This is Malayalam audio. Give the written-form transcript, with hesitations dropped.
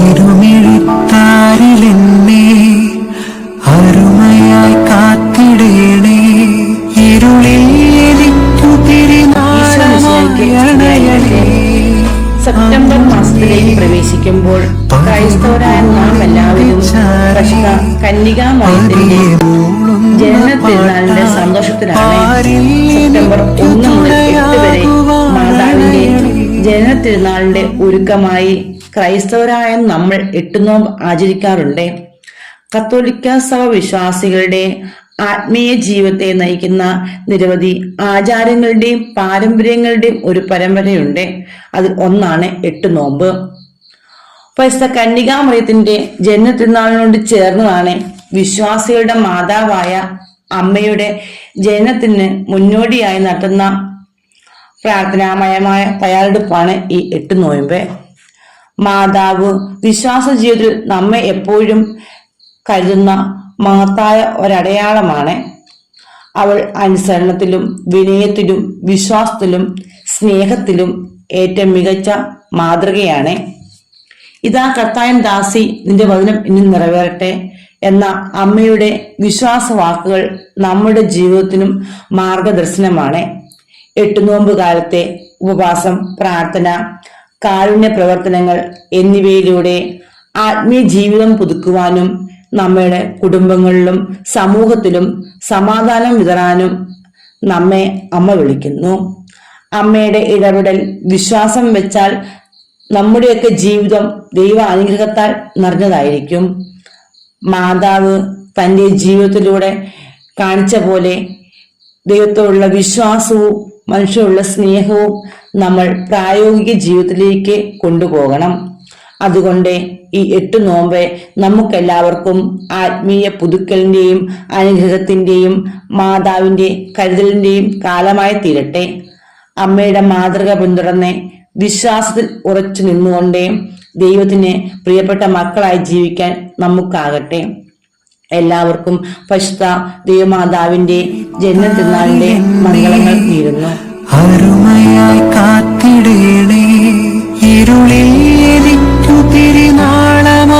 ഇരുമിഴിത്താരിലെന്നെ അരുമയായി കാത്തിടേണേ. ഇരുളിൽ എനിക്കു തിരുനാളമായണയണേ. സെപ്റ്റംബർ മാസത്തിലേക്ക് പ്രവേശിക്കുമ്പോൾ ക്രൈസ്തവരായ നാം എല്ലാവരും പരിശുദ്ധ കന്യകാമറിയത്തിന്റെ ജനനത്തിരുനാളിന്റെ സന്തോഷത്തിലാണ്. സെപ്റ്റംബർ 1 മുതൽ 8 വരെ മാതാവിന്റെ ജനനത്തിരുനാളിന്റെ ഒരുക്കമായി ക്രൈസ്തവരായ നമ്മൾ 8 നോമ്പ് ആചരിക്കാറുണ്ട്. കത്തോലിക്ക സഭ വിശ്വാസികളുടെ ആത്മീയ ജീവിതത്തെ നയിക്കുന്ന നിരവധി ആചാരങ്ങളുടെയും പാരമ്പര്യങ്ങളുടെയും ഒരു പരമ്പരയുണ്ട്. അതിൽ ഒന്നാണ് 8 നോമ്പ്. പരിശുദ്ധ കന്യകാമറിയത്തിന്റെ ജനനത്തിരുനാളിനോട് ചേർന്നതാണ് വിശ്വാസികളുടെ മാതാവായ അമ്മയുടെ ജനനത്തിന് മുന്നോടിയായി നടത്തുന്ന പ്രാർത്ഥനാമയമായ തയ്യാറെടുപ്പാണ് ഈ 8 നോയമ്പ്. മാതാവ് വിശ്വാസ ജീവിതത്തിൽ നമ്മെ എപ്പോഴും കരുതുന്ന മഹത്തായ ഒരടയാളമാണ്. അവൾ അനുസരണത്തിലും വിനയത്തിലും വിശ്വാസത്തിലും സ്നേഹത്തിലും ഏറ്റവും മികച്ച മാതൃകയാണ്. ഇതാ കർത്താവിൻ ദാസി, നിന്റെ വചനം ഇനി നിറവേറട്ടെ എന്ന അമ്മയുടെ വിശ്വാസ വാക്കുകൾ നമ്മുടെ ജീവിതത്തിനും മാർഗദർശനമാണ്. 8 നോമ്പ് കാലത്തെ ഉപവാസം, പ്രാർത്ഥന, കാരുണ്യ പ്രവർത്തനങ്ങൾ എന്നിവയിലൂടെ ആത്മീയ ജീവിതം പുതുക്കുവാനും നമ്മുടെ കുടുംബങ്ങളിലും സമൂഹത്തിലും സമാധാനം വിതറാനും നമ്മെ അമ്മ വിളിക്കുന്നു. അമ്മയുടെ ഇടപെടൽ വിശ്വാസം വെച്ചാൽ നമ്മുടെയൊക്കെ ജീവിതം ദൈവ അനുഗ്രഹത്താൽ നിറഞ്ഞതായിരിക്കും. മാതാവ് തന്റെ ജീവിതത്തിലൂടെ കാണിച്ച പോലെ ദൈവത്തോടുള്ള വിശ്വാസവും മനുഷ്യരുള്ള സ്നേഹവും നമ്മൾ പ്രായോഗിക ജീവിതത്തിലേക്ക് കൊണ്ടുപോകണം. അതുകൊണ്ട് ഈ 8 നോമ്പ് നമുക്കെല്ലാവർക്കും ആത്മീയ പുതുക്കലിന്റെയും അനുഗ്രഹത്തിന്റെയും മാതാവിന്റെ കരുതലിന്റെയും കാലമായി തീരട്ടെ. അമ്മയുടെ മാതൃക പിന്തുടർന്ന് വിശ്വാസത്തിൽ ഉറച്ചു നിന്നുകൊണ്ട് ദൈവത്തിന് പ്രിയപ്പെട്ട മക്കളായി ജീവിക്കാൻ നമുക്കാകട്ടെ. എല്ലാവർക്കും പരിശുദ്ധ ദൈവമാതാവിന്റെ ജനനത്തിരുനാളിന്റെ മംഗളങ്ങൾ നേരുന്നു. അരുമയായി കാത്തിടേണേ. ഇരുളിൽ എനിക്കു തിരുനാളമായണയണേ.